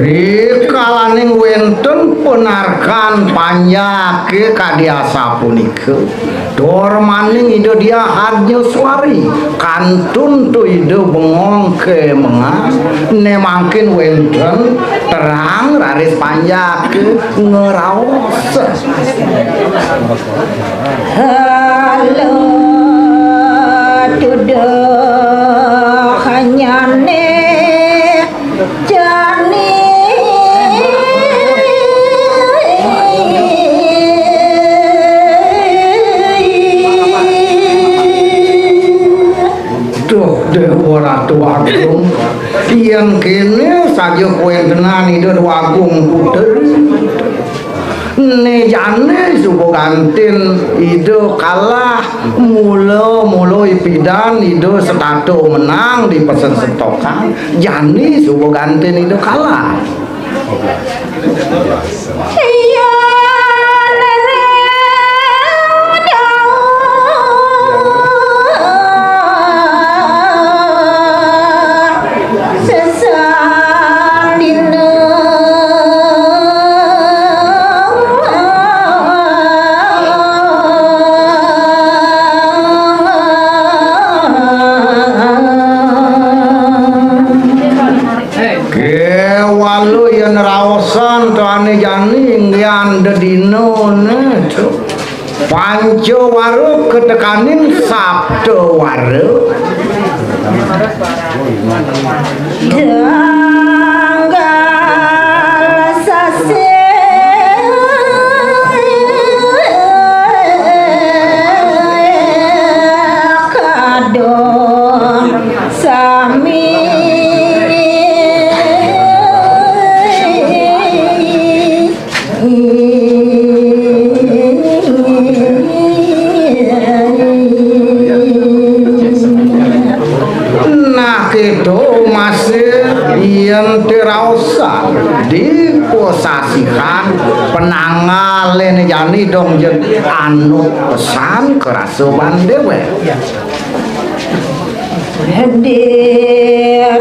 Rikalaning wenten penarkan panyake kadiasa punika dormaning ida dia Harjoswari kantun tu ida bengong ke mengas nemangkin wenten terang raris panyake ngeraos halo tuduh hanyane jani Dewa Ratu Agung yang kini saja kuentenan itu Agung puter ne jane suku kantin itu kalah mulo ipidan itu setato menang di pesen setokan jani suku kantin itu kalah iya Pancowaru ketekanin Sabtu waru Danggal sase kado sami yang terausa diposasikan penangalen jani dong jen anu pesan kerasuban dewe Hedetano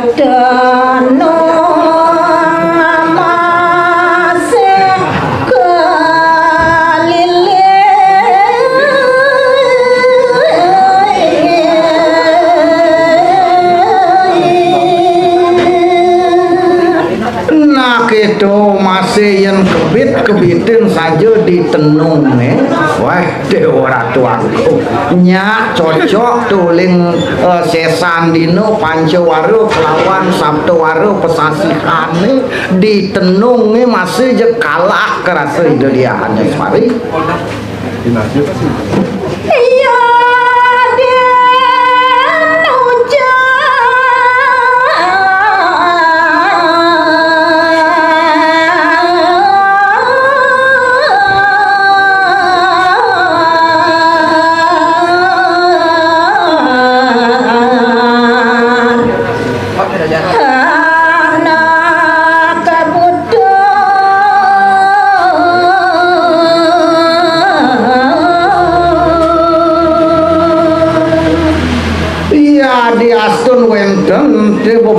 itu masih yang kebit-kebitin saja ditenung wah Dewa Ratu Agung nya cocok tuling sesan dino Pancowaru kelawan Sabtowaru pesasikan ditenung masih je kalah kerasa itu dia hanya semari iya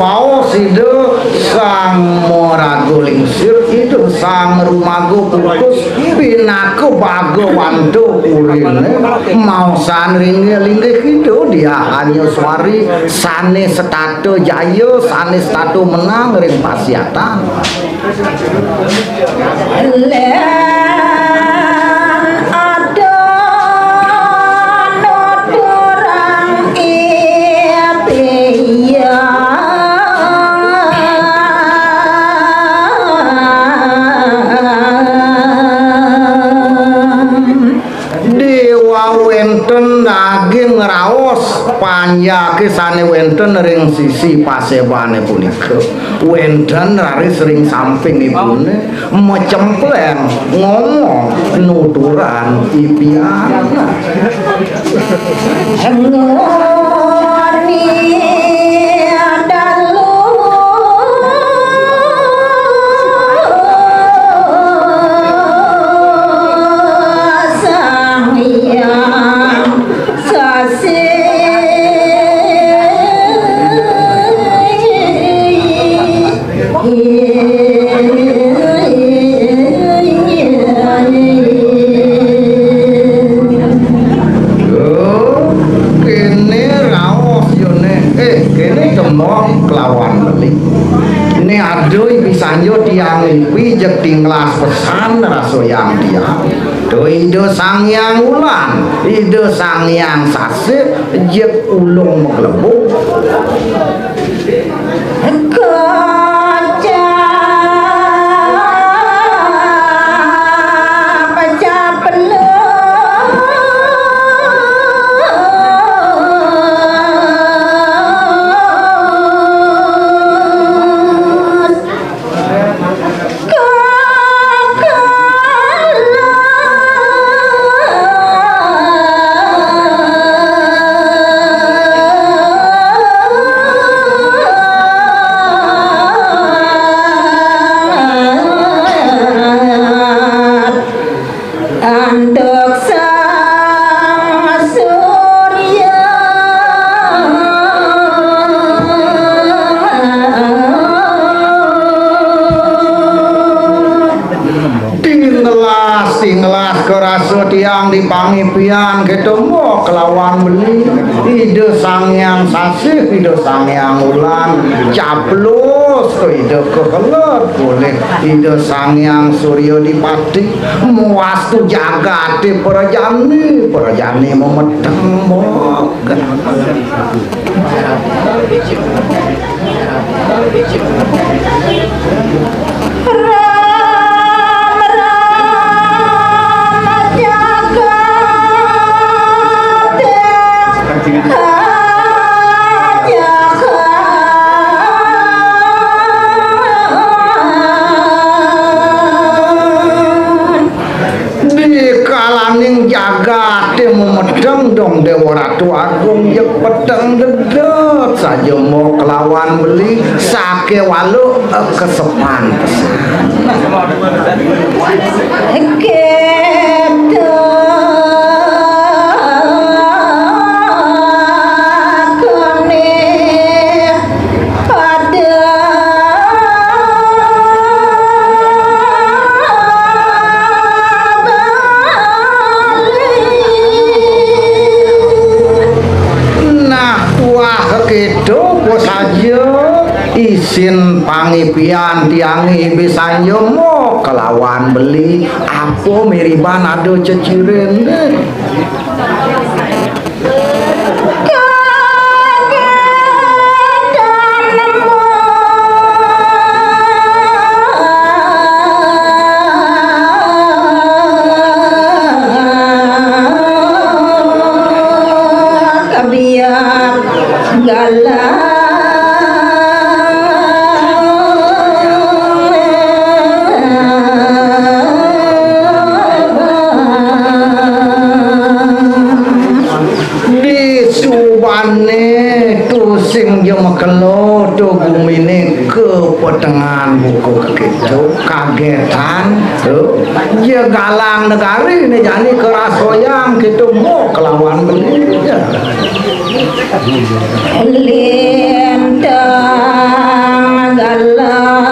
Bau sido sang morago lingsir itu sang rumago putus pinaku bago wanto urine mau san ringe itu dia Harjoswari sane setato jayo sane setato menang ring pasiatan panyake sane wenten ring sisi pasebane punika wenten raris ring samping ibune mecempleng ngomong penuturan ipian kelawan beli ini aduh bisa yo tiang lipi jek tinglas pesan raso yang dia do ido sang yang ulan ido sang yang sasir jek ulung meklebuk tiang dipangipian ketemu kelawan beli ide sang yang sasih ide sang yang ulan caplos ide kekelet boleh ide sang yang suryo dipati muastu jagati perjani memedeng moga jagat memedeng dong Dewa Ratu Agung jek pedeng dedet saja mau kelawan beli sake walu kesepan isin pangipian tiangi bisa nyomo kelawan beli apa miriban ada cecirin kelo do gumine ke petengan buku gitu kagetan tuh ya galang negari ini jani kerasoyang gitu mau kelawan beli ya lintang galang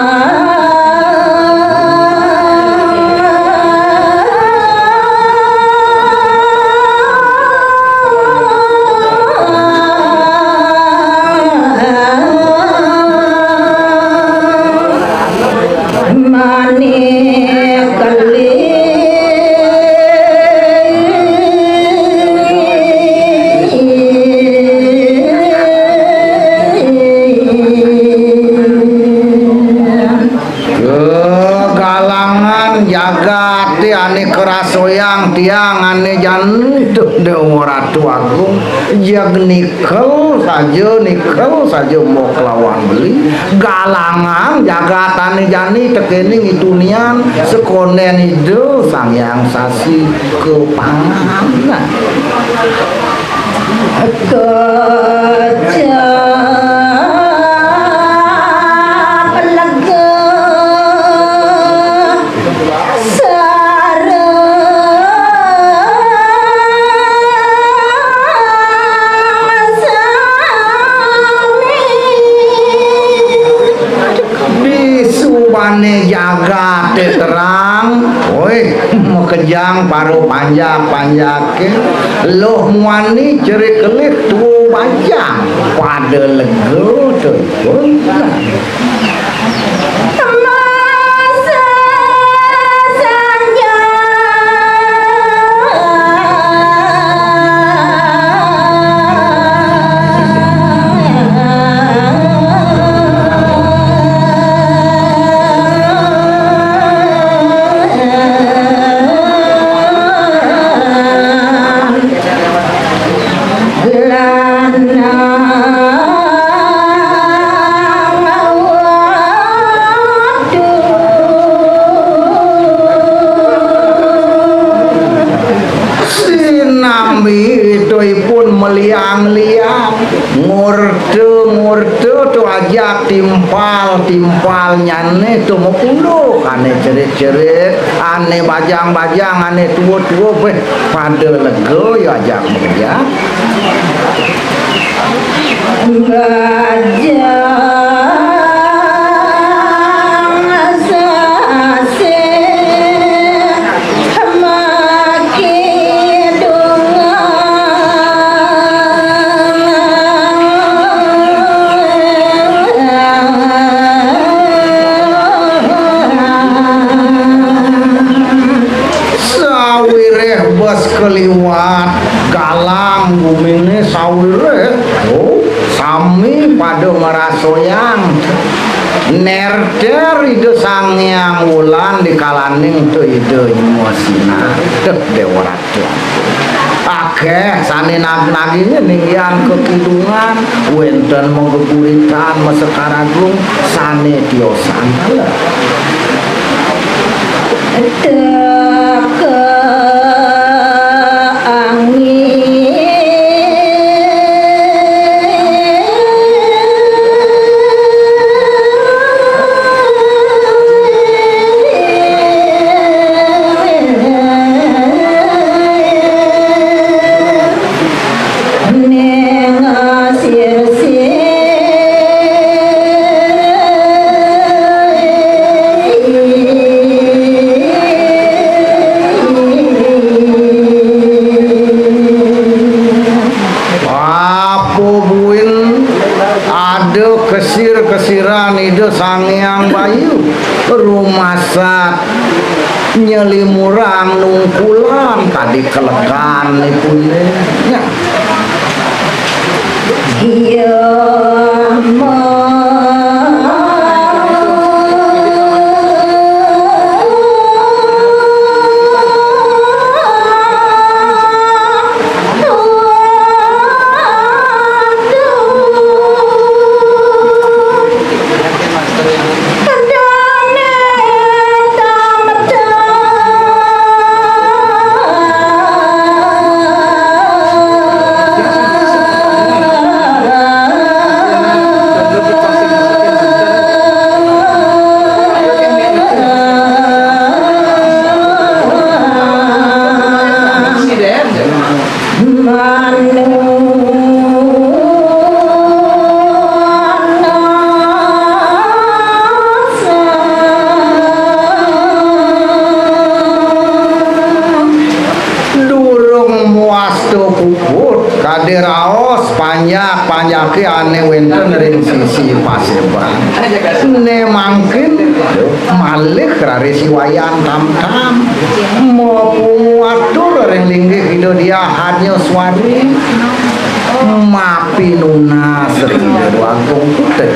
Berarti ane kerasoyang tiang ane jantung Dewa Ratu Agung jag nikel saja mau kelawan beli galangan jagat ane jani tekening itu nian sekonen itu sang yang sasi kepanganan jaga terang, woi mau kejang paruh panjake, loh muani cerik kelih tu panjang, pada lego tu. Meliang-liang ngurte tu ajak timpal nyane tu mau puluh ane cerit ane bajang ane tua pada lego ya ajak bekerja keliwat galang bumine sawire sami pada merasoyang nerder itu sangyang wulan di kalaning tu itu nyuasina Dewa Ratu akeh sane naginya ninggian kekidungan wenten mengeburitan Sekaragung sane tiosan kesiran itu sangyang bayu rumah sak nyelimurang nungkulan tadi kelekan itu ya iya kadiraos panjake ane wenten ring sisi Paseban ne mangkin malih rari siwayan tam-tam mau atur ring linggih itu dia hanya swari mapi nuna sering Agung putih